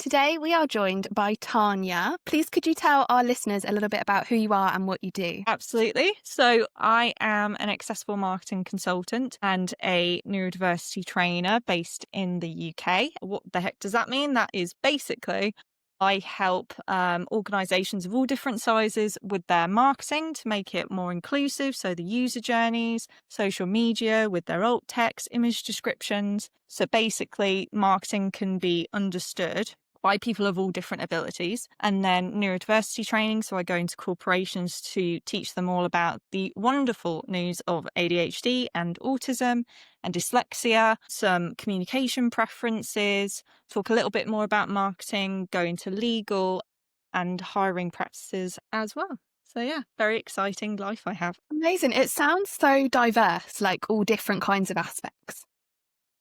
today we are joined by Tania. Please, could you tell our listeners a little bit about who you are and what you do? Absolutely. So I am an accessible marketing consultant and a neurodiversity trainer based in the UK. What the heck does that mean? That is basically I help organisations of all different sizes with their marketing to make it more inclusive. So the user journeys, social media with their alt text, image descriptions. So basically marketing can be understood by people of all different abilities. And then neurodiversity training. So I go into corporations to teach them all about the wonderful news of ADHD and autism and dyslexia, some communication preferences, talk a little bit more about marketing, go into legal and hiring practices as well. So yeah, very exciting life I have. Amazing. It sounds so diverse, like all different kinds of aspects.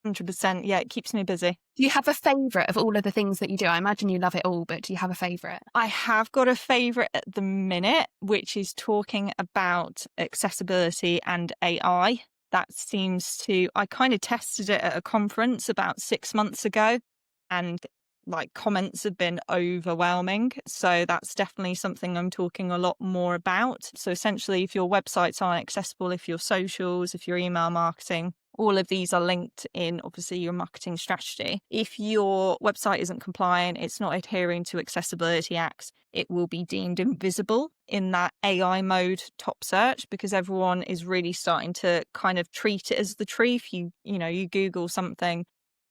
100%. Yeah, it keeps me busy. Do you have a favourite of all of the things that you do? I imagine you love it all, but do you have a favourite? I have got a favourite at the minute, which is talking about accessibility and AI. That seems to, I kind of tested it at a conference about 6 months ago, and like comments have been overwhelming. So that's definitely something I'm talking a lot more about. So essentially, if your websites aren't accessible, if your socials, if your email marketing, all of these are linked in obviously your marketing strategy. If your website isn't compliant, it's not adhering to accessibility acts, it will be deemed invisible in that AI mode top search, because everyone is really starting to kind of treat it as the truth. You Google something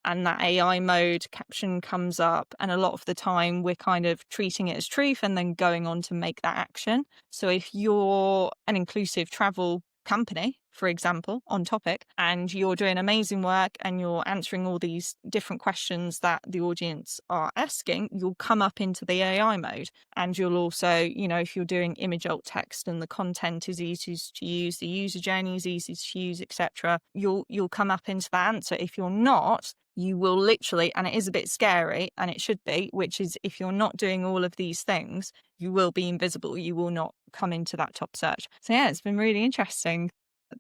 and that AI mode caption comes up, and a lot of the time we're kind of treating it as truth and then going on to make that action. So if you're an inclusive travel company, for example, on topic, and you're doing amazing work and you're answering all these different questions that the audience are asking, you'll come up into the AI mode. And you'll also, if you're doing image alt text and the content is easy to use, the user journey is easy to use, etc., you'll come up into that answer. If you're not, you will literally, and it is a bit scary, and it should be, which is if you're not doing all of these things, you will be invisible. You will not come into that top search. So yeah, it's been really interesting,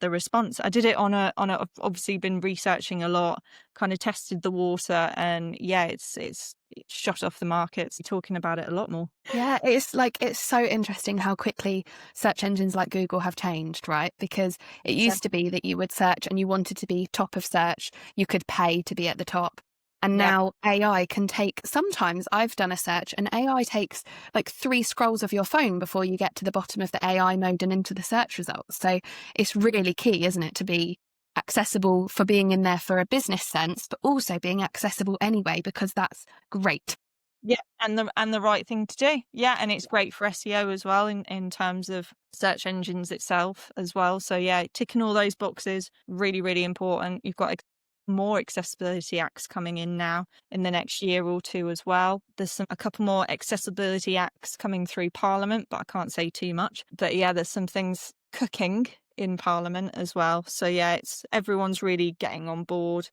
the response. I did it on a I've obviously been researching a lot, kind of tested the water, and yeah, it's shot off the markets. Talking about it a lot more. Yeah, it's so interesting how quickly search engines like Google have changed, right? Because it So used to be that you would search and you wanted to be top of search, you could pay to be at the top. And yeah, now AI can take, sometimes I've done a search and AI takes like 3 scrolls of your phone before you get to the bottom of the AI mode and into the search results. So it's really key, isn't it, to be accessible for being in there for a business sense, but also being accessible anyway, because that's great. yeah, and the right thing to do. Yeah, and it's great for SEO as well in terms of search engines itself as well. So yeah, ticking all those boxes, really, really important. You've got more accessibility acts coming in now in the next year or two as well. There's a couple more accessibility acts coming through Parliament, but I can't say too much. But yeah, there's some things cooking in Parliament as well. So yeah, everyone's really getting on board.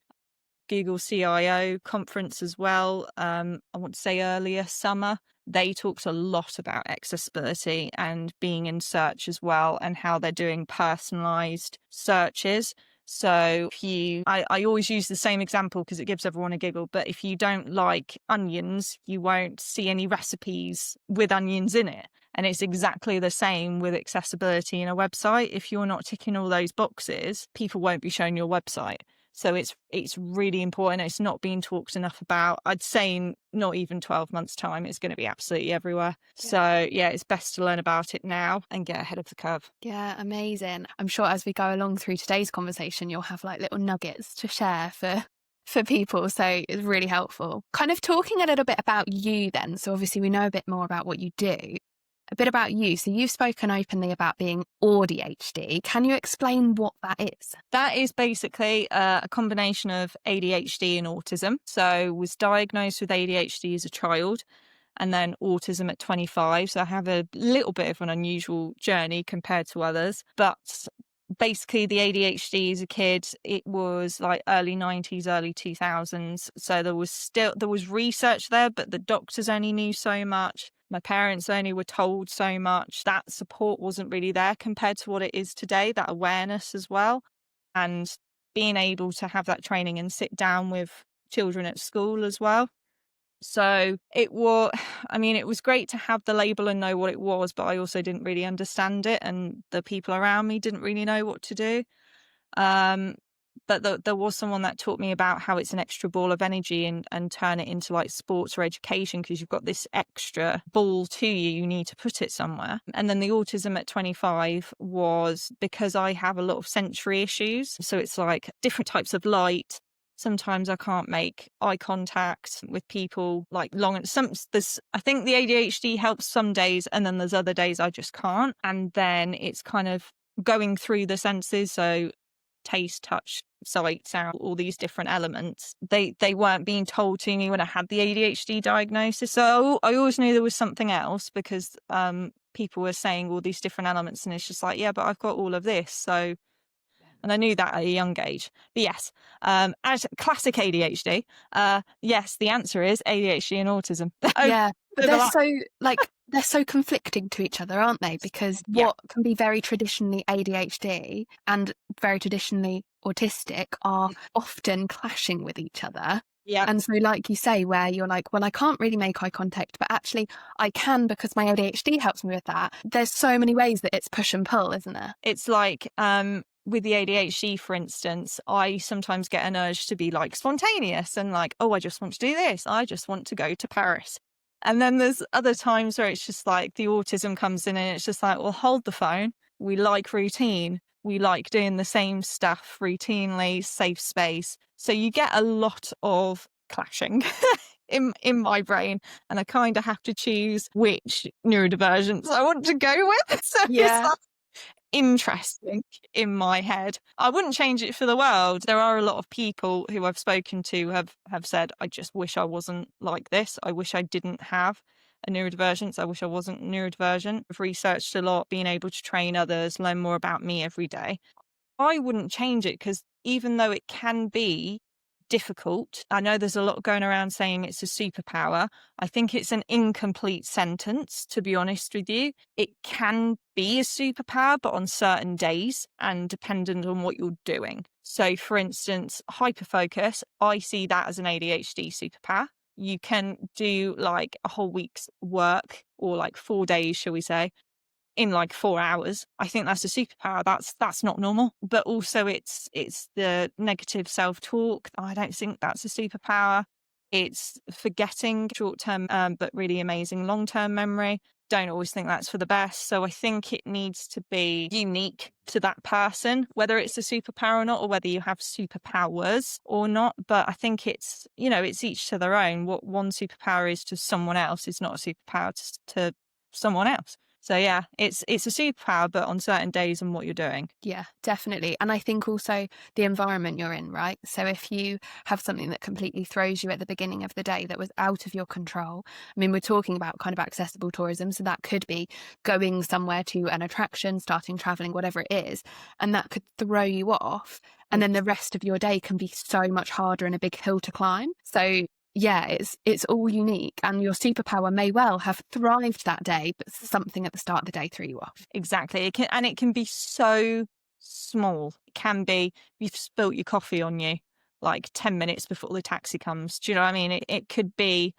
Google CIO conference as well. I want to say earlier summer, they talked a lot about accessibility and being in search as well, and how they're doing personalized searches. So I always use the same example because it gives everyone a giggle, but if you don't like onions, you won't see any recipes with onions in it. And it's exactly the same with accessibility in a website. If you're not ticking all those boxes, people won't be shown your website. So it's really important. It's not being talked enough about. I'd say in not even 12 months' time, it's going to be absolutely everywhere. Yeah. So yeah, it's best to learn about it now and get ahead of the curve. Yeah, amazing. I'm sure as we go along through today's conversation, you'll have like little nuggets to share for people. So it's really helpful. Kind of talking a little bit about you then. So obviously we know a bit more about what you do. A bit about you. So you've spoken openly about being AuDHD. Can you explain what that is? That is basically a combination of ADHD and autism. So was diagnosed with ADHD as a child and then autism at 25. So I have a little bit of an unusual journey compared to others. But basically the ADHD as a kid, it was like early 90s, early 2000s. So there was research there, but the doctors only knew so much. My parents only were told so much. That support wasn't really there compared to what it is today, that awareness as well. And being able to have that training and sit down with children at school as well. So it was, I mean, it was great to have the label and know what it was, but I also didn't really understand it, and the people around me didn't really know what to do. Um, but there was someone that taught me about how it's an extra ball of energy, and turn it into like sports or education, because you've got this extra ball to you. You need to put it somewhere. And then the autism at 25 was because I have a lot of sensory issues. So it's like different types of light. Sometimes I can't make eye contact with people like long. And I think the ADHD helps some days, and then there's other days I just can't. And then it's kind of going through the senses. So taste, touch, sight, sound, all these different elements. They weren't being told to me when I had the ADHD diagnosis. So I always knew there was something else, because people were saying all these different elements, and it's just like, yeah, but I've got all of this. So, and I knew that at a young age. But yes, as classic ADHD, yes, the answer is ADHD and autism. Yeah, but Overlap. they're so conflicting to each other, aren't they? Because Yeah. what can be very traditionally ADHD and very traditionally autistic are often clashing with each other. Yeah. And so, like you say, where you're like, well, I can't really make eye contact, but actually I can because my ADHD helps me with that. There's so many ways that it's push and pull, isn't there? It's like with the ADHD, for instance, I sometimes get an urge to be like spontaneous and like, oh, I just want to do this. I just want to go to Paris. And then there's other times where it's just like the autism comes in, and it's just like, well, hold the phone. We like routine. We like doing the same stuff routinely, safe space. So you get a lot of clashing in my brain, and I kind of have to choose which neurodivergence I want to go with. So it's Yeah. like interesting in my head. I wouldn't change it for the world. There are a lot of people who I've spoken to have said, I just wish I wasn't like this. I wish I didn't have a neurodivergence. I wish I wasn't neurodivergent. I've researched a lot, being able to train others, learn more about me every day. I wouldn't change it, because even though it can be difficult, I know there's a lot going around saying it's a superpower. I think it's an incomplete sentence, to be honest with you. It can be a superpower, but on certain days and dependent on what you're doing. So, for instance, hyperfocus, I see that as an ADHD superpower. You can do like a whole week's work, or like 4 days, shall we say, in like 4 hours. I think that's a superpower. That's not normal. But also it's the negative self-talk. I don't think that's a superpower. It's forgetting short-term but really amazing long-term memory. Don't always think that's for the best. So I think it needs to be unique to that person, whether it's a superpower or not, or whether you have superpowers or not. But I think it's, it's each to their own. What one superpower is to someone else is not a superpower to someone else. So yeah, it's a superpower, but on certain days and what you're doing. Yeah, definitely. And I think also the environment you're in, right? So if you have something that completely throws you at the beginning of the day that was out of your control, I mean, we're talking about kind of accessible tourism. So that could be going somewhere to an attraction, starting traveling, whatever it is. And that could throw you off. And then the rest of your day can be so much harder and a big hill to climb. So yeah, it's all unique, and your superpower may well have thrived that day, but something at the start of the day threw you off. Exactly. It can be so small. It can be, you've spilt your coffee on you like 10 minutes before the taxi comes. Do you know what I mean? It could be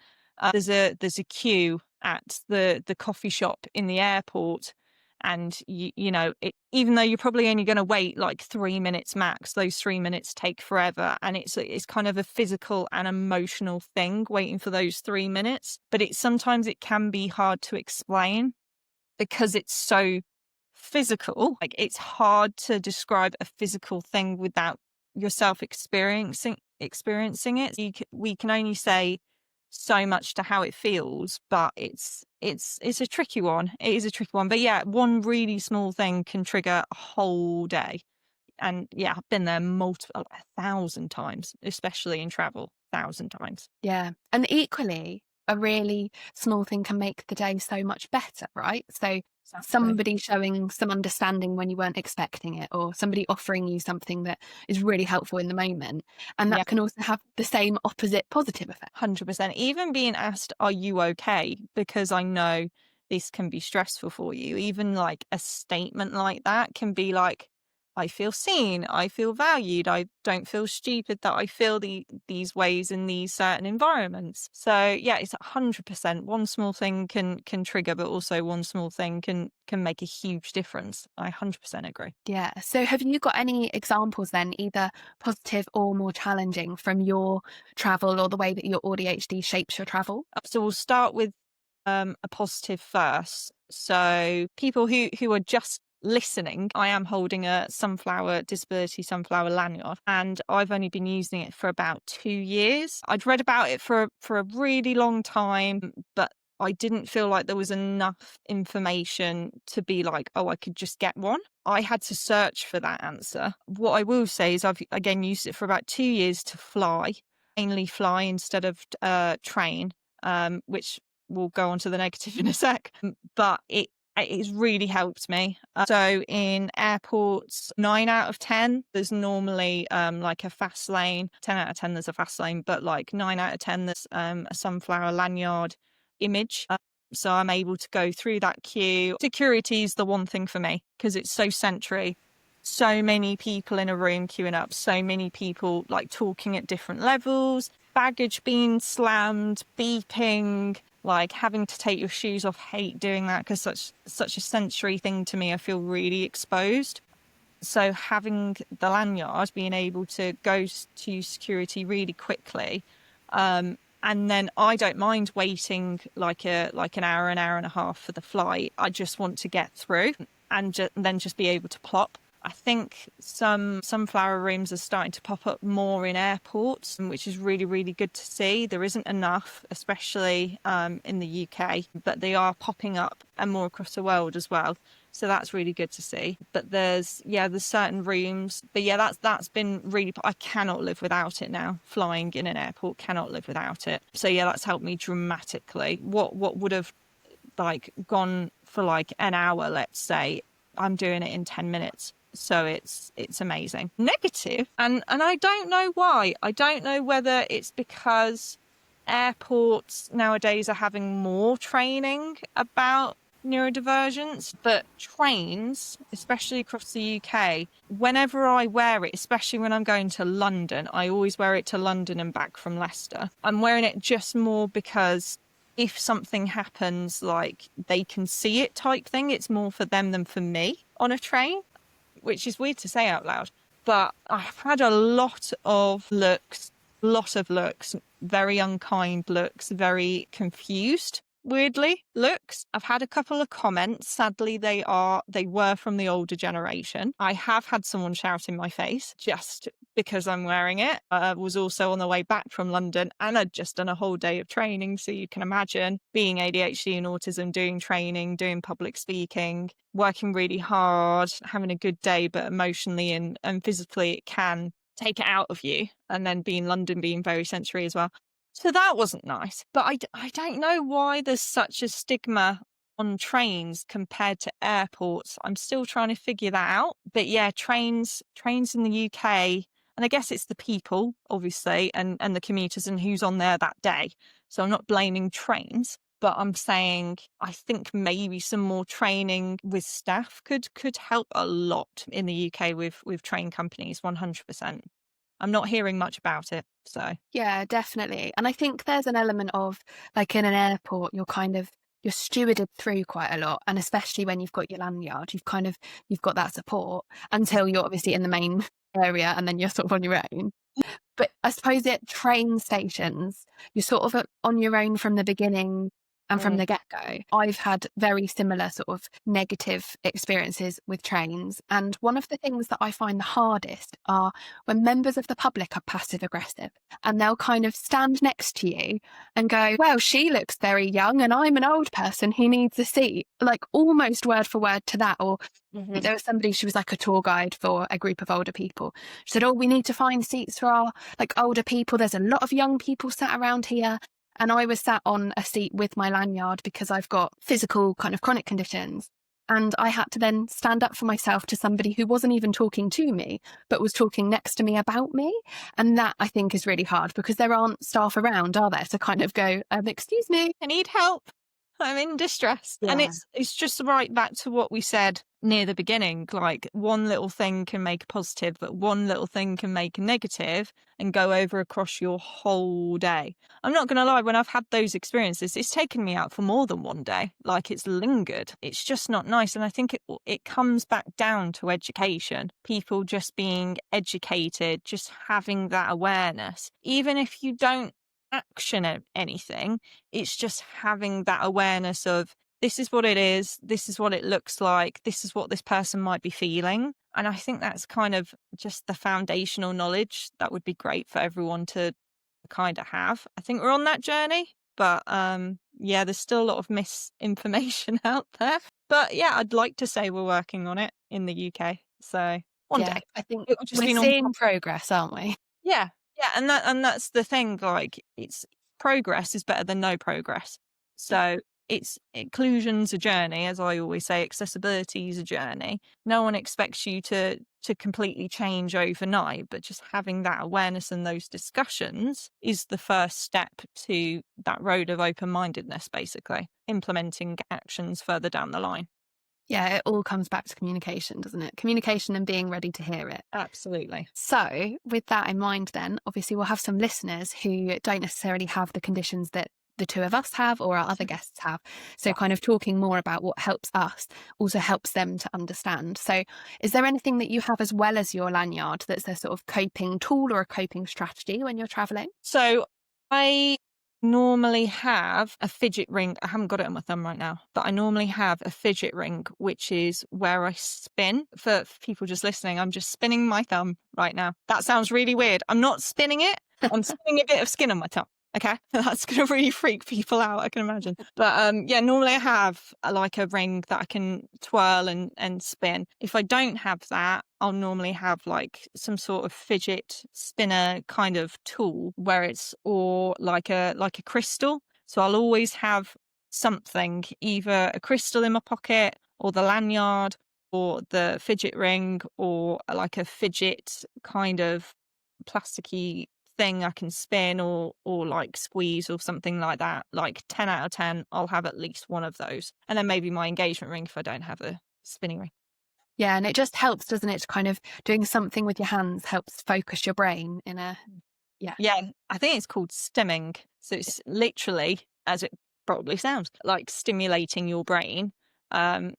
there's a queue at the coffee shop in the airport, and even though you're probably only going to wait like 3 minutes max, those 3 minutes take forever, and it's kind of a physical and emotional thing waiting for those 3 minutes. But sometimes it can be hard to explain, because it's so physical. Like, it's hard to describe a physical thing without yourself experiencing it. We can only say so much to how it feels, but it's a tricky one. It is a tricky one. But yeah, one really small thing can trigger a whole day. And yeah, I've been there 1,000 times, especially in travel, 1,000 times. Yeah. And equally, a really small thing can make the day so much better, right? So somebody showing some understanding when you weren't expecting it, or somebody offering you something that is really helpful in the moment. And that can also have the same opposite positive effect. 100%. Even being asked, are you okay? Because I know this can be stressful for you. Even like a statement like that can be like, I feel seen, I feel valued, I don't feel stupid that I feel these ways in these certain environments. So yeah, it's 100%. One small thing can trigger, but also one small thing can make a huge difference. I 100% agree. Yeah. So have you got any examples then, either positive or more challenging, from your travel or the way that your ADHD shapes your travel? So we'll start with a positive first. So people who are just listening, I am holding a disability sunflower lanyard, and I've only been using it for about 2 years. I'd read about it for a really long time, but I didn't feel like there was enough information to be like, oh, I could just get one. I had to search for that answer. What I will say is I've again used it for about 2 years to fly, mainly fly instead of train, which we'll go on to the negative in a sec. But it's really helped me. So in airports, 9 out of 10, there's normally like a fast lane. 10 out of 10, there's a fast lane, but like 9 out of 10, there's a sunflower lanyard image. So I'm able to go through that queue. Security is the one thing for me because it's so sentry. So many people in a room queuing up, so many people like talking at different levels, baggage being slammed, beeping, like having to take your shoes off. Hate doing that because such a sensory thing to me. I feel really exposed. So having the lanyard, being able to go to security really quickly, and then I don't mind waiting like an hour and a half for the flight. I just want to get through and then just be able to plop. I think some sunflower rooms are starting to pop up more in airports, which is really, really good to see. There isn't enough, especially in the UK, but they are popping up and more across the world as well. So that's really good to see. But there's certain rooms. But yeah, that's been really, I cannot live without it now. Flying in an airport, cannot live without it. So yeah, that's helped me dramatically. What would have like gone for like an hour, let's say, I'm doing it in 10 minutes. So it's amazing. Negative, and I don't know why. I don't know whether it's because airports nowadays are having more training about neurodivergence, but trains, especially across the UK, whenever I wear it, especially when I'm going to London, I always wear it to London and back from Leicester. I'm wearing it just more because if something happens, like they can see it type thing, it's more for them than for me on a train, which is weird to say out loud. But I've had a lot of looks, very unkind looks, very confused, weirdly, looks. I've had a couple of comments. Sadly, they were from the older generation. I have had someone shout in my face just because I'm wearing it. I was also on the way back from London and I'd just done a whole day of training. So you can imagine being ADHD and autism, doing training, doing public speaking, working really hard, having a good day, but emotionally and physically it can take it out of you. And then being London, being very sensory as well. So that wasn't nice. But I don't know why there's such a stigma on trains compared to airports. I'm still trying to figure that out. But yeah, trains in the UK, and I guess it's the people, obviously, and the commuters and who's on there that day. So I'm not blaming trains, but I'm saying I think maybe some more training with staff could help a lot in the UK with train companies, 100%. I'm not hearing much about it, so. Yeah, definitely. And I think there's an element of, like, in an airport, you're stewarded through quite a lot. And especially when you've got your lanyard, you've got that support until you're obviously in the main area and then you're sort of on your own. But I suppose at train stations, you're sort of on your own from the beginning and from the get-go. I've had very similar sort of negative experiences with trains. And one of the things that I find the hardest are when members of the public are passive aggressive and they'll kind of stand next to you and go, well, she looks very young and I'm an old person who needs a seat, like almost word for word to that. Or there was somebody, she was like a tour guide for a group of older people. She said, oh, we need to find seats for our like older people. There's a lot of young people sat around here. And I was sat on a seat with my lanyard because I've got physical kind of chronic conditions. And I had to then stand up for myself to somebody who wasn't even talking to me, but was talking next to me about me. And that I think is really hard because there aren't staff around, are there, to kind of go, excuse me, I need help. I'm in distress. And Yeah. it's just right back to what we said near the beginning. Like, one little thing can make a positive, but one little thing can make a negative and go over across your whole day. I'm not going to lie, when I've had those experiences, it's taken me out for more than one day. Like, it's lingered. It's just not nice. And I think it comes back down to education. People just being educated, just having that awareness. Even if you don't action anything, it's just having that awareness of, this is what it is, this is what it looks like, this is what this person might be feeling. And I think that's kind of just the foundational knowledge that would be great for everyone to kind of have. I think we're on that journey, but yeah, there's still a lot of misinformation out there. But yeah, I'd like to say we're working on it in the UK. So one Yeah. day I think it will just we're be non. seeing progress, aren't we? Yeah. Yeah, and that's the thing, like, it's progress is better than no progress. So it's inclusion's a journey, as I always say, accessibility is a journey. No one expects you to completely change overnight, but just having that awareness and those discussions is the first step to that road of open-mindedness, basically, implementing actions further down the line. Yeah, it all comes back to communication, doesn't it? Communication and being ready to hear it. Absolutely. So, with that in mind, then, obviously, we'll have some listeners who don't necessarily have the conditions that the two of us have or our other guests have. So, Yeah. kind of talking more about what helps us also helps them to understand. So, is there anything that you have as well as your lanyard that's a sort of coping tool or a coping strategy when you're traveling? So I normally have a fidget ring. I haven't got it on my thumb right now, but I normally have a fidget ring, which is where I spin. For people just listening, I'm just spinning my thumb right now. That sounds really weird. I'm not spinning it. I'm spinning a bit of skin on my thumb. Okay, that's going to really freak people out, I can imagine. But yeah, normally I have like a ring that I can twirl and spin. If I don't have that, I'll normally have like some sort of fidget spinner kind of tool where it's, or like a crystal. So I'll always have something, either a crystal in my pocket or the lanyard or the fidget ring or like a fidget kind of plasticky thing I can spin or like squeeze or something like that. Like 10 out of 10, I'll have at least one of those. And then maybe my engagement ring if I don't have a spinning ring. Yeah, and it just helps, doesn't it? To kind of doing something with your hands helps focus your brain in a, yeah. Yeah, I think it's called stimming. So it's literally, as it probably sounds, like stimulating your brain um,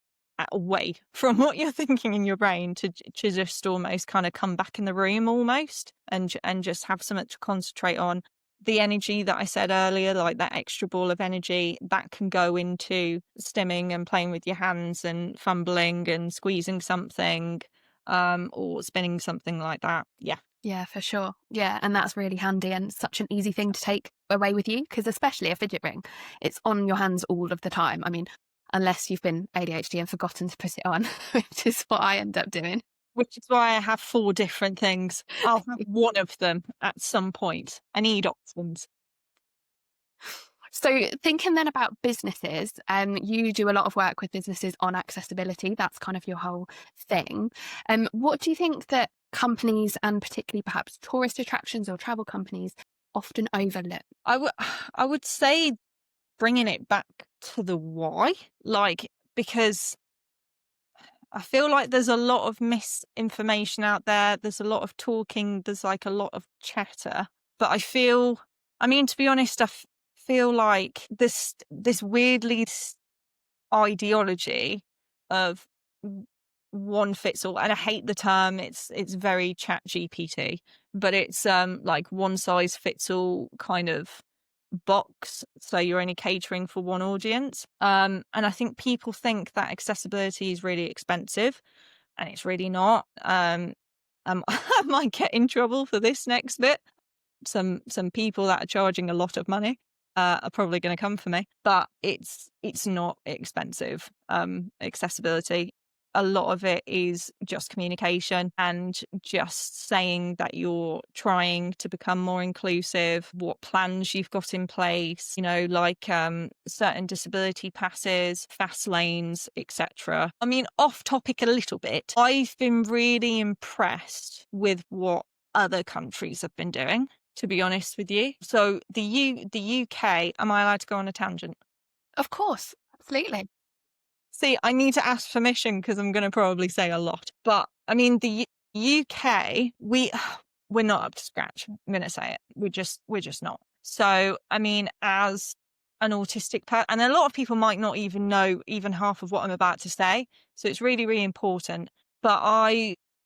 away from what you're thinking in your brain to just almost kind of come back in the room almost and just have something to concentrate on. The energy that I said earlier, like that extra ball of energy, that can go into stimming and playing with your hands and fumbling and squeezing something or spinning something like that. Yeah. Yeah, for sure. Yeah, and that's really handy and such an easy thing to take away with you because especially a fidget ring, it's on your hands all of the time. I mean, unless you've been ADHD and forgotten to put it on, which is what I end up doing. Which is why I have 4 different things. I'll have one of them at some point. I need options. So thinking then about businesses, you do a lot of work with businesses on accessibility. That's kind of your whole thing. What do you think that companies and particularly perhaps tourist attractions or travel companies often overlook? I would say bringing it back to the why, like, because I feel like there's a lot of misinformation out there. There's a lot of talking. There's like a lot of chatter. But I mean, to be honest, feel like this weirdly ideology of one fits all, and I hate the term. It's very chat GPT, but it's like one size fits all kind of box, so you're only catering for one audience. And I think people think that accessibility is really expensive, and it's really not. I might get in trouble for this next bit. Some people that are charging a lot of money are probably going to come for me, but it's not expensive. Accessibility, a lot of it is just communication and just saying that you're trying to become more inclusive, what plans you've got in place, like certain disability passes, fast lanes, etc. I mean, off topic a little bit, I've been really impressed with what other countries have been doing, to be honest with you. So the UK, am I allowed to go on a tangent? Of course, absolutely. See, I need to ask permission because I'm going to probably say a lot. But I mean, the UK, we're not up to scratch. I'm going to say it. We're just not. So, I mean, as an autistic person, and a lot of people might not even know even half of what I'm about to say. So it's really, really important. But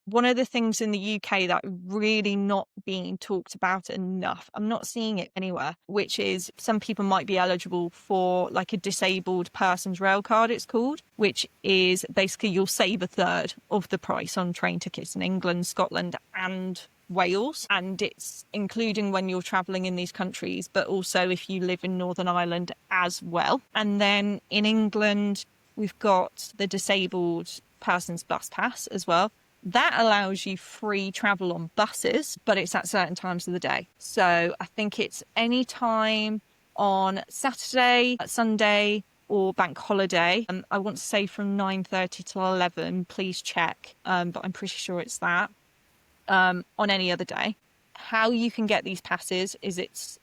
one of the things in the UK that really not being talked about enough, I'm not seeing it anywhere, which is some people might be eligible for like a disabled person's rail card, it's called, which is basically you'll save a third of the price on train tickets in England, Scotland and Wales. And it's including when you're travelling in these countries, but also if you live in Northern Ireland as well. And then in England, we've got the disabled person's bus pass as well. That allows you free travel on buses, but it's at certain times of the day. So I think it's any time on Saturday, Sunday, or bank holiday. I want to say from 9:30 till 11, please check. But I'm pretty sure it's that. On any other day. How you can get these passes is it's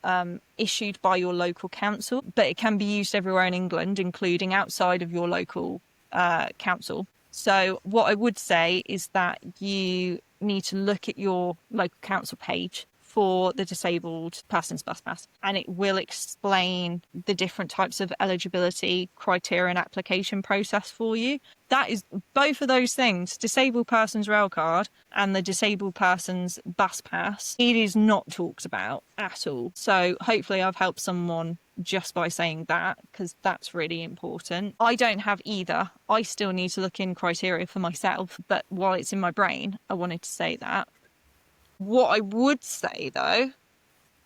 issued by your local council, but it can be used everywhere in England, including outside of your local council. So what I would say is that you need to look at your local council page for the disabled person's bus pass, and it will explain the different types of eligibility criteria and application process for you. That is both of those things, disabled person's rail card and the disabled person's bus pass. It is not talked about at all. So hopefully I've helped someone just by saying that, because that's really important. I don't have either. I still need to look in criteria for myself, but while it's in my brain, I wanted to say that. What I would say though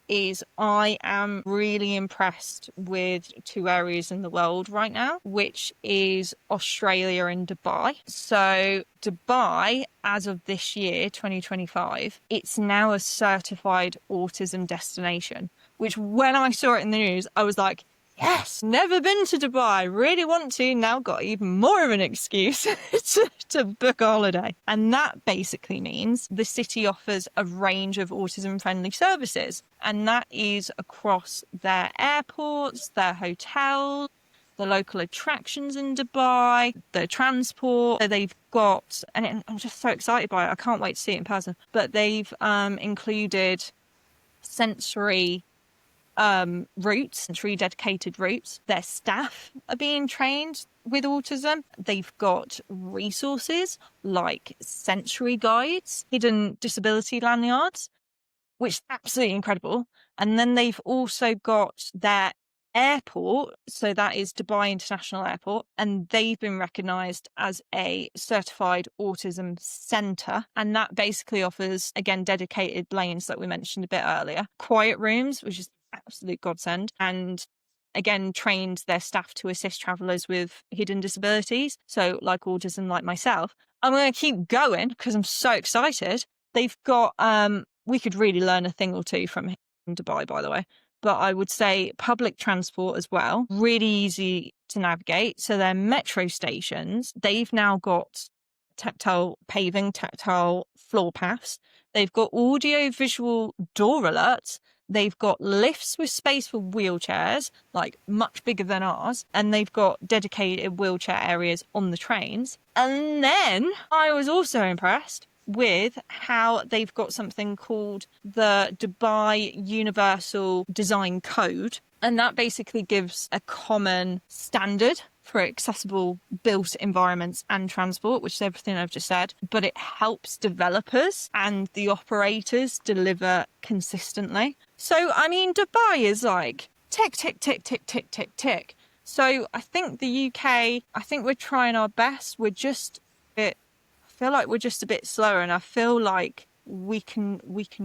is I am really impressed with two areas in the world right now, which is Australia and Dubai. So Dubai, as of this year, 2025, it's now a certified autism destination, which when I saw it in the news, I was like, yes, never been to Dubai, really want to, now got even more of an excuse to book a holiday. And that basically means the city offers a range of autism-friendly services, and that is across their airports, their hotels, the local attractions in Dubai, the transport. So they've got, and I'm just so excited by it, I can't wait to see it in person, but they've included sensory routes, sensory dedicated routes. Their staff are being trained with autism. They've got resources like sensory guides, hidden disability lanyards, which is absolutely incredible. And then they've also got their airport, so that is Dubai International Airport, and they've been recognised as a certified autism centre, and that basically offers, again, dedicated lanes that we mentioned a bit earlier, quiet rooms, which is absolute godsend, and again trained their staff to assist travellers with hidden disabilities, so like autism, like myself. I'm going to keep going because I'm so excited. They've got we could really learn a thing or two from Dubai, by the way, but I would say public transport as well, really easy to navigate. So their metro stations, they've now got tactile paving, tactile floor paths. They've got audio visual door alerts. They've got lifts with space for wheelchairs, like much bigger than ours. And they've got dedicated wheelchair areas on the trains. And then I was also impressed with how they've got something called the Dubai Universal Design Code. And that basically gives a common standard for accessible built environments and transport, which is everything I've just said. But it helps developers and the operators deliver consistently. So, I mean, Dubai is like tick, tick, tick, tick, tick, tick, tick. So I think the UK, I think we're trying our best. We're just I feel like we're just a bit slower, and I feel like we can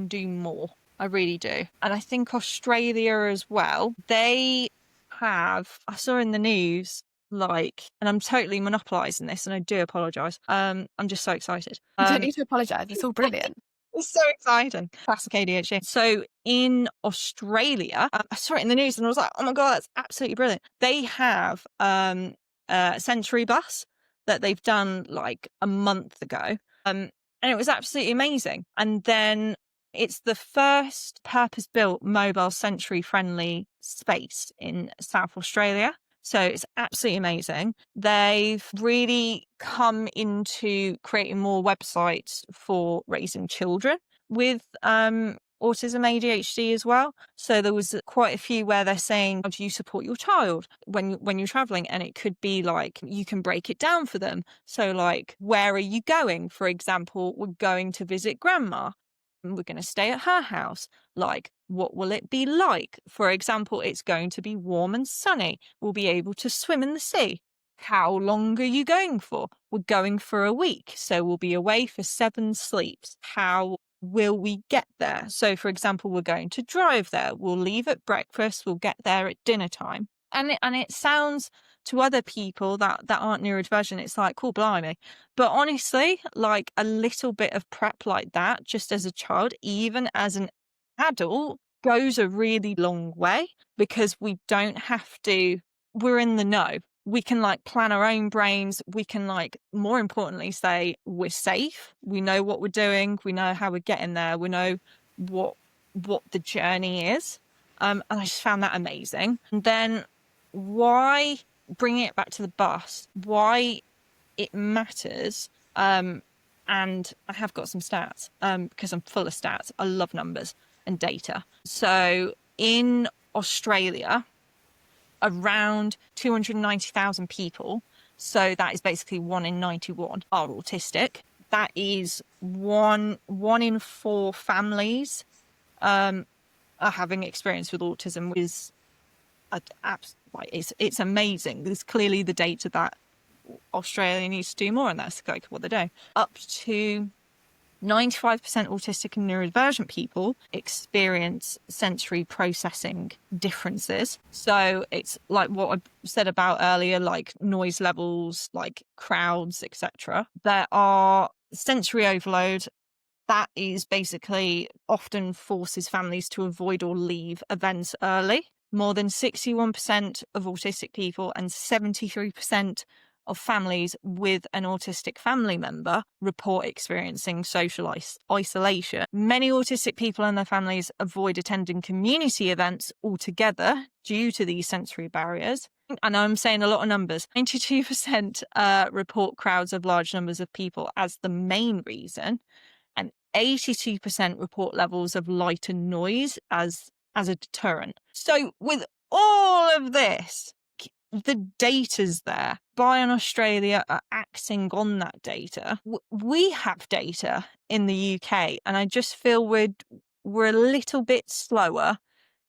do more. I really do. And I think Australia as well, they have, I saw in the news, like, and I'm totally monopolising this and I do apologise. I'm just so excited. You don't need to apologise. It's all brilliant. It's so exciting. Classic ADHD. So in Australia, I saw it in the news and I was like, oh my God, that's absolutely brilliant. They have a sensory bus that they've done like a month ago. And it was absolutely amazing. And then it's the first purpose-built mobile sensory-friendly space in South Australia. So it's absolutely amazing. They've really come into creating more websites for raising children with autism ADHD as well. So there was quite a few where they're saying, how do you support your child when you're traveling? And it could be like, you can break it down for them. So like, where are you going? For example, we're going to visit grandma and we're going to stay at her house. Like, what will it be like? For example, it's going to be warm and sunny. We'll be able to swim in the sea. How long are you going for? We're going for a week, so we'll be away for 7 sleeps. How will we get there? So, for example, we're going to drive there. We'll leave at breakfast. We'll get there at dinner time. And it sounds to other people that aren't neurodivergent, it's like, cool, blimey. But honestly, like a little bit of prep like that, just as a child, even as an adult, goes a really long way, because we don't have to, we're in the know. We can like plan our own brains. We can like, more importantly, say we're safe. We know what we're doing. We know how we're getting there. We know what the journey is. And I just found that amazing. And then why, bringing it back to the bus, why it matters. And I have got some stats because I'm full of stats. I love numbers and data. So in Australia, around 290,000 people, so that is basically 1 in 91, are autistic. That is one in 4 families are having experience with autism, which is it's amazing. There's clearly the data that Australia needs to do more, and that's like what they're doing. Up to 95% autistic and neurodivergent people experience sensory processing differences. So it's like what I said about earlier, like noise levels, like crowds, etc. There are sensory overload. That is basically often forces families to avoid or leave events early. More than 61% of autistic people and 73% of families with an autistic family member report experiencing social isolation. Many autistic people and their families avoid attending community events altogether due to these sensory barriers. And I'm saying a lot of numbers. 92% report crowds of large numbers of people as the main reason, and 82% report levels of light and noise as a deterrent. So with all of this, the data's there. Bayern Australia are acting on that data. We have data in the UK, and I just feel we're a little bit slower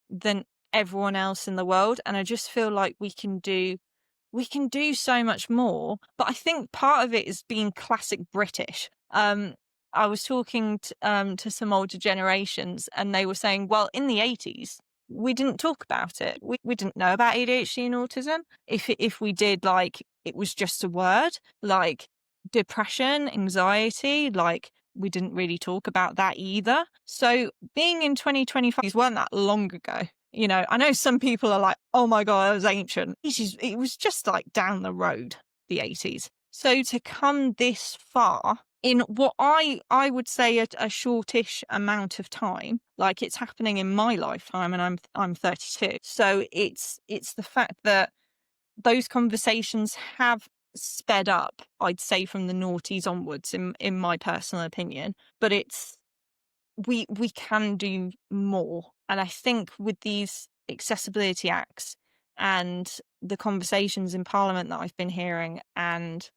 than everyone else in the world. And I just feel like we can do so much more. But I think part of it is being classic British. I was talking to some older generations, and they were saying, well, in the 80s, we didn't talk about it. We didn't know about ADHD and autism. If we did, like, it was just a word, like depression, anxiety, like we didn't really talk about that either. So being in 2025 weren't that long ago. You know, I know some people are like, oh my God, it was ancient. It was just like down the road, the 80s. So to come this far in what I would say a shortish amount of time, like it's happening in my lifetime, and I'm 32. So it's the fact that those conversations have sped up, I'd say, from the noughties onwards, in my personal opinion. But it's we can do more. And I think with these accessibility acts and the conversations in Parliament that I've been hearing, and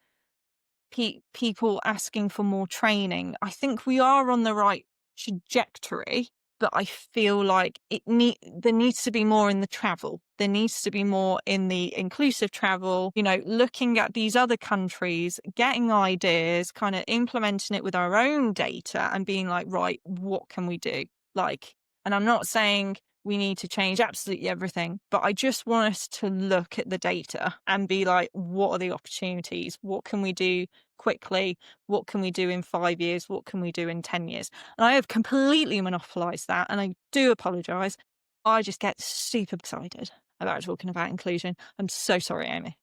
people asking for more training, I think we are on the right trajectory. But I feel like there needs to be more in the travel. There needs to be more in the inclusive travel, you know, looking at these other countries, getting ideas, kind of implementing it with our own data and being like, right, what can we do? Like, and I'm not saying we need to change absolutely everything, but I just want us to look at the data and be like, what are the opportunities? What can we do quickly? What can we do in 5 years? What can we do in 10 years? And I have completely monopolised that, and I do apologise. I just get super excited about talking about inclusion. I'm so sorry, Amy.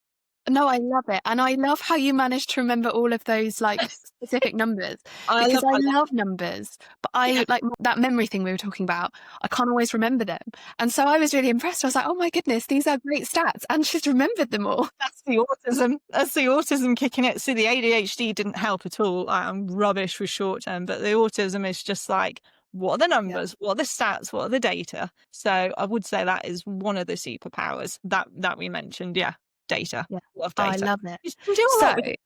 No, I love it. And I love how you managed to remember all of those like specific numbers, because I I love love numbers, but yeah. I like that memory thing we were talking about. I can't always remember them. And so I was really impressed. I was like, oh my goodness, these are great stats. And she's remembered them all. That's the autism. That's the autism kicking it. See, the ADHD didn't help at all. I'm rubbish with short term, but the autism is just like, what are the Yeah. numbers? What are the stats? What are the data? So I would say that is one of the superpowers that we mentioned. Yeah, data. Yeah. Love I data. love it. You can do a So lot with it.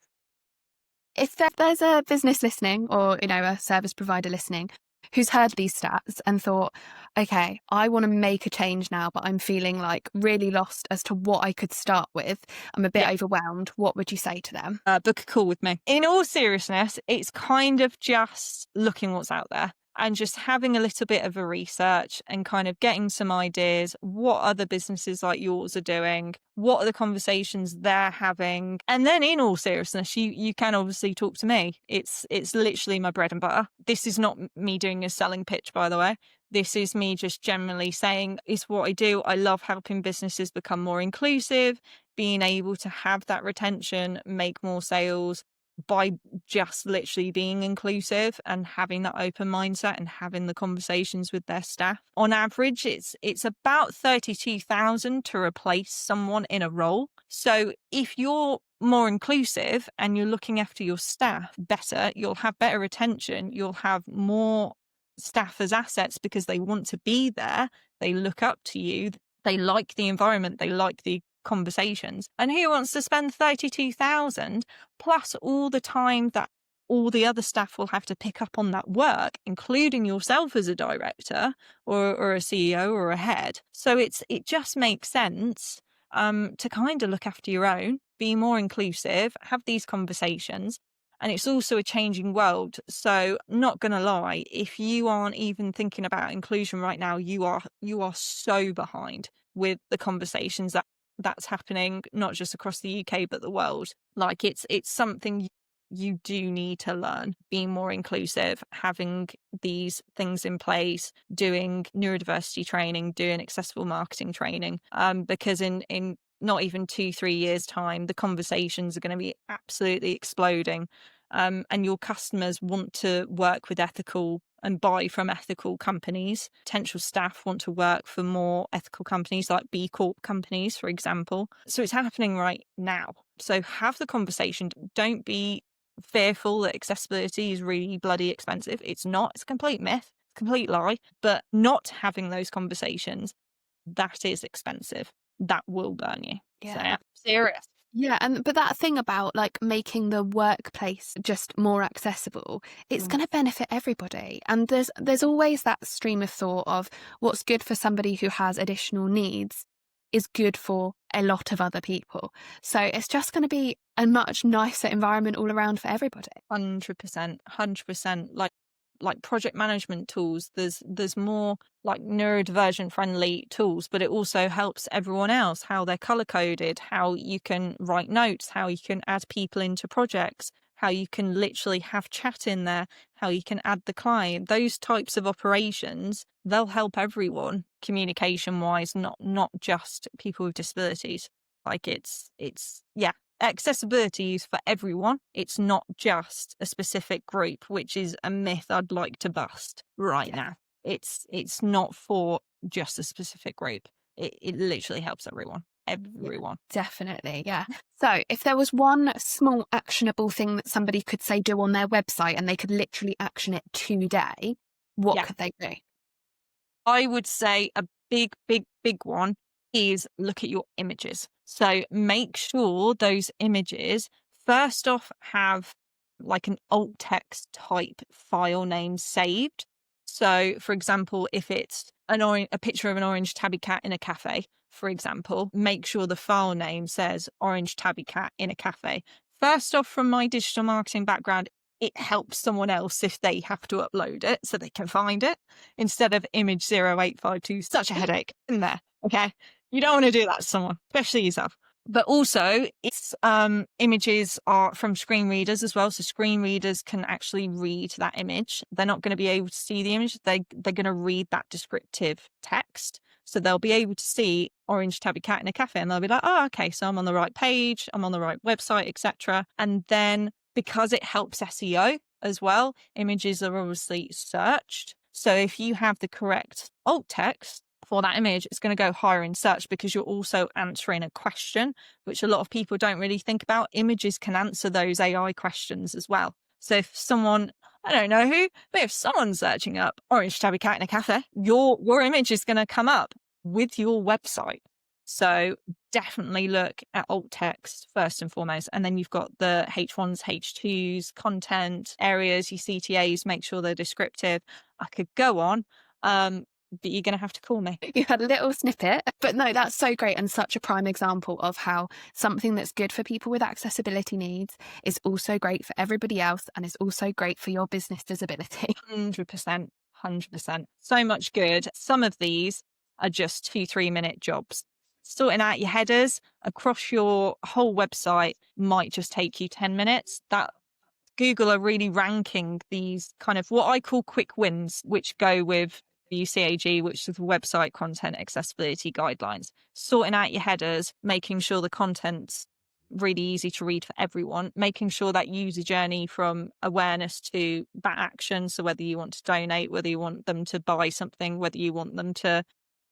if there's a business listening, or, you know, a service provider listening who's heard these stats and thought, okay, I want to make a change now, but I'm feeling like really lost as to what I could start with, I'm a bit Yeah. overwhelmed, what would you say to them? Book a call with me. In all seriousness, it's kind of just looking what's out there and just having a little bit of a research and kind of getting some ideas. What other businesses like yours are doing? What are the conversations they're having? And then in all seriousness, you can obviously talk to me. It's literally my bread and butter. This is not me doing a selling pitch, by the way. This is me just generally saying it's what I do. I love helping businesses become more inclusive, being able to have that retention, make more sales by just literally being inclusive and having that open mindset and having the conversations with their staff. On average, it's about 32,000 to replace someone in a role. So if you're more inclusive and you're looking after your staff better, you'll have better retention, you'll have more staff as assets because they want to be there, they look up to you, they like the environment, they like the conversations. And who wants to spend 32,000 plus all the time that all the other staff will have to pick up on that work, including yourself as a director or a CEO or a head? So it just makes sense to kind of look after your own, be more inclusive, have these conversations. And it's also a changing world. So not going to lie, if you aren't even thinking about inclusion right now, you are so behind with the conversations that's happening, not just across the UK, but the world. Like it's something you do need to learn, being more inclusive, having these things in place, doing neurodiversity training, doing accessible marketing training, because in not even 2-3 years time, the conversations are going to be absolutely exploding. And your customers want to work with ethical and buy from ethical companies. Potential staff want to work for more ethical companies like B Corp companies, for example. So it's happening right now. So have the conversation. Don't be fearful that accessibility is really bloody expensive. It's not. It's a complete myth, complete lie. But not having those conversations, that is expensive. That will burn you. Yeah. So yeah, serious. Yeah, but that thing about like making the workplace just more accessible, it's going to benefit everybody. And there's always that stream of thought of what's good for somebody who has additional needs is good for a lot of other people. So it's just going to be a much nicer environment all around for everybody. 100%, 100%. Like project management tools, there's more like neurodivergent friendly tools, but it also helps everyone else, how they're color coded, how you can write notes, how you can add people into projects, how you can literally have chat in there, how you can add the client. Those types of operations, they'll help everyone communication wise, not just people with disabilities. Like it's yeah, accessibility is for everyone. It's not just a specific group, which is a myth I'd like to bust right now. It's not for just a specific group. It literally helps everyone. Everyone. Yeah, definitely. Yeah. So if there was one small actionable thing that somebody could say do on their website and they could literally action it today, what could they do? I would say a big one is look at your images. So make sure those images first off have like an alt text type file name saved. So for example, if it's a picture of an orange tabby cat in a cafe, for example, make sure the file name says orange tabby cat in a cafe. First off, from my digital marketing background, it helps someone else if they have to upload it so they can find it instead of image 0852. Such a headache in there. Okay. You don't want to do that to someone, especially yourself. But also it's images are from screen readers as well. So screen readers can actually read that image. They're not going to be able to see the image. They're going to read that descriptive text. So they'll be able to see orange tabby cat in a cafe and they'll be like, oh, okay, so I'm on the right page, I'm on the right website, etc. And then because it helps SEO as well, images are obviously searched. So if you have the correct alt text for that image, it's going to go higher in search because you're also answering a question, which a lot of people don't really think about. Images can answer those AI questions as well. So if someone, I don't know who, but if someone's searching up orange tabby cat in a cafe, your image is going to come up with your website. So definitely look at alt text first and foremost. And then you've got the H1s, H2s, content areas, your CTAs, make sure they're descriptive. I could go on, but you're going to have to call me. You had a little snippet, but no, that's so great and such a prime example of how something that's good for people with accessibility needs is also great for everybody else and is also great for your business disability. 100%. 100%. So much good. Some of these are just 2-3 minute jobs. Sorting out your headers across your whole website might just take you 10 minutes. That Google are really ranking these kind of what I call quick wins, which go with UCAG, which is the Website Content Accessibility Guidelines. Sorting out your headers, making sure the content's really easy to read for everyone, making sure that user journey from awareness to that action. So whether you want to donate, whether you want them to buy something, whether you want them to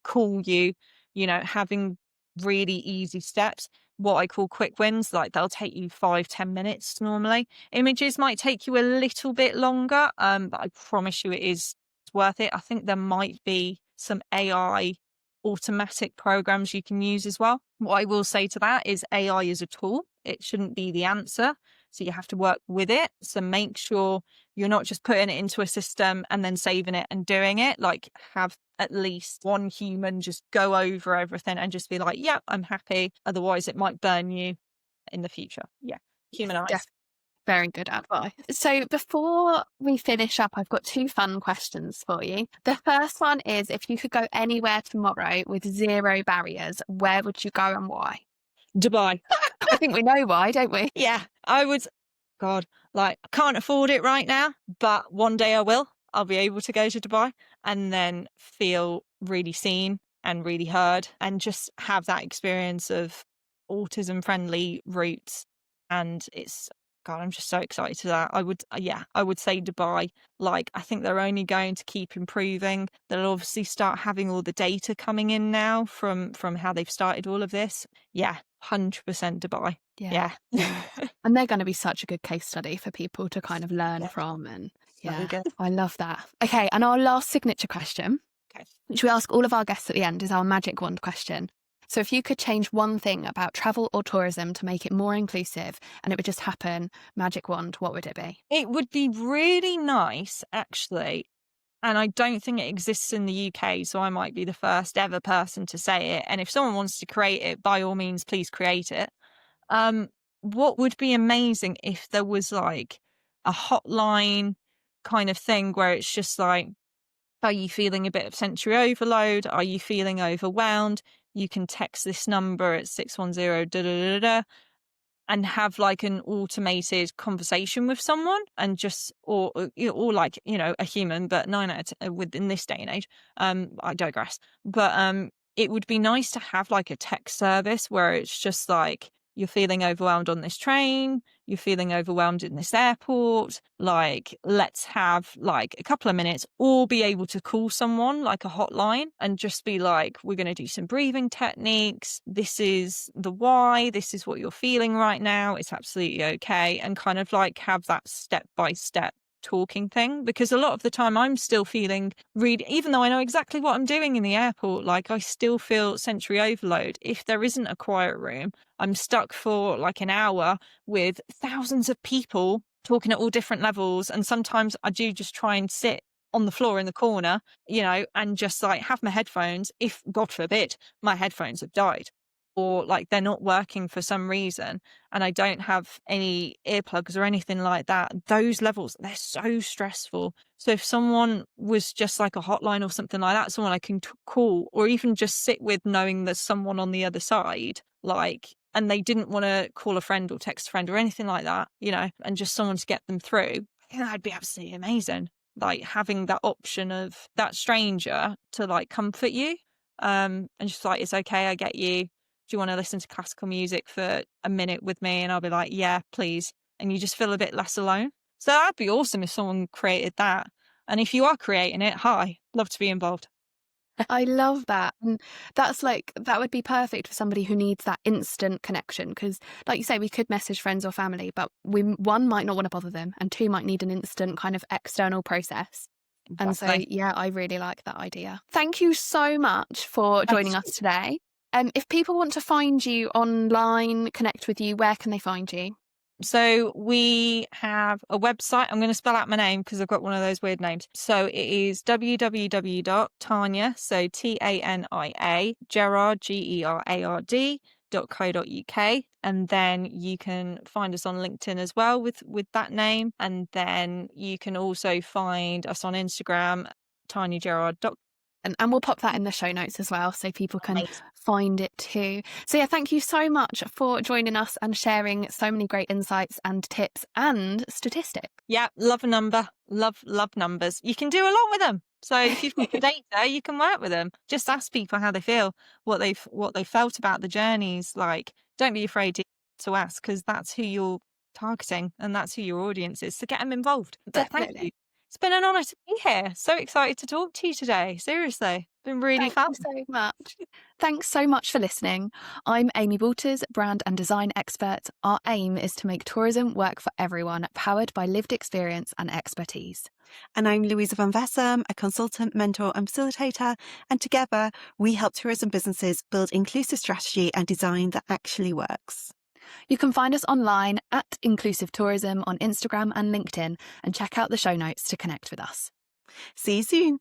call you, having really easy steps, what I call quick wins, like they'll take you 5-10 minutes normally. Images might take you a little bit longer, but I promise you it is worth it. I think there might be some AI automatic programs you can use as well. What I will say to that is AI is a tool. It shouldn't be the answer. So you have to work with it. So make sure you're not just putting it into a system and then saving it and doing it. Like have at least one human just go over everything and just be like, yeah, I'm happy. Otherwise it might burn you in the future. Yeah. Humanize. Very good advice. So before we finish up, I've got 2 fun questions for you. The first one is, if you could go anywhere tomorrow with 0 barriers, where would you go and why? Dubai. I think we know why, don't we? Yeah, I would. God, I can't afford it right now, but one day I will. I'll be able to go to Dubai and then feel really seen and really heard and just have that experience of autism friendly routes. And God, I'm just so excited to that. I would say Dubai. I think they're only going to keep improving. They'll obviously start having all the data coming in now from how they've started all of this. Yeah, 100% Dubai. Yeah. And they're going to be such a good case study for people to kind of learn from. And I love that. Okay. And our last signature question, which we ask all of our guests at the end, is our magic wand question. So if you could change one thing about travel or tourism to make it more inclusive and it would just happen, magic wand, what would it be? It would be really nice, actually. And I don't think it exists in the UK, so I might be the first ever person to say it. And if someone wants to create it, by all means, please create it. What would be amazing if there was a hotline kind of thing where it's just like, are you feeling a bit of sensory overload? Are you feeling overwhelmed? You can text this number at 610 da da da da and have an automated conversation with someone and just or a human, but 9 out of within this day and age. I digress. But it would be nice to have a text service where it's just you're feeling overwhelmed on this train, you're feeling overwhelmed in this airport, let's have a couple of minutes, or be able to call someone a hotline and just be we're going to do some breathing techniques. This is the why, this is what you're feeling right now. It's absolutely okay. And kind of have that step-by-step talking thing, because a lot of the time I'm still feeling really, even though I know exactly what I'm doing in the airport, I still feel sensory overload. If there isn't a quiet room, I'm stuck for an hour with thousands of people talking at all different levels. And sometimes I do just try and sit on the floor in the corner, and just have my headphones. If God forbid my headphones have died, or they're not working for some reason and I don't have any earplugs or anything like that, those levels, they're so stressful. So if someone was just a hotline or something like that, someone I can call or even just sit with, knowing there's someone on the other side, and they didn't want to call a friend or text a friend or anything like that, and just someone to get them through, I think that'd be absolutely amazing. Having that option of that stranger to comfort you. And she's like, it's okay, I get you. Do you want to listen to classical music for a minute with me? And I'll be like, yeah, please. And you just feel a bit less alone. So that'd be awesome if someone created that. And if you are creating it, hi, love to be involved. I love that. And that's like, that would be perfect for somebody who needs that instant connection. Because, like you say, we could message friends or family, but one might not want to bother them, and two might need an instant kind of external process. And so, Exactly. yeah, I really like that idea. Thank you so much for joining us today. If people want to find you online, connect with you, where can they find you? So we have a website. I'm going to spell out my name because I've got one of those weird names. So it is www.tania, so Tania, Gerard, Gerard.co.uk. And then you can find us on LinkedIn as well with that name. And then you can also find us on Instagram, TaniaGerard.co. And we'll pop that in the show notes as well so people can find it too. So yeah, thank you so much for joining us and sharing so many great insights and tips and statistics. Yeah, love a number. Love numbers. You can do a lot with them. So if you've got the data, you can work with them. Just ask people how they feel, what they felt about the journeys. Like, don't be afraid to ask, because that's who you're targeting and that's who your audience is. So get them involved. But thank you. It's been an honour to be here. So excited to talk to you today. Seriously, it's been really fun. Thank you so much. Thanks so much for listening. I'm Amy Walters, brand and design expert. Our aim is to make tourism work for everyone, powered by lived experience and expertise. And I'm Louisa van Vessem, a consultant, mentor and facilitator. And together we help tourism businesses build inclusive strategy and design that actually works. You can find us online at Inclusive Tourism on Instagram and LinkedIn, and check out the show notes to connect with us. See you soon.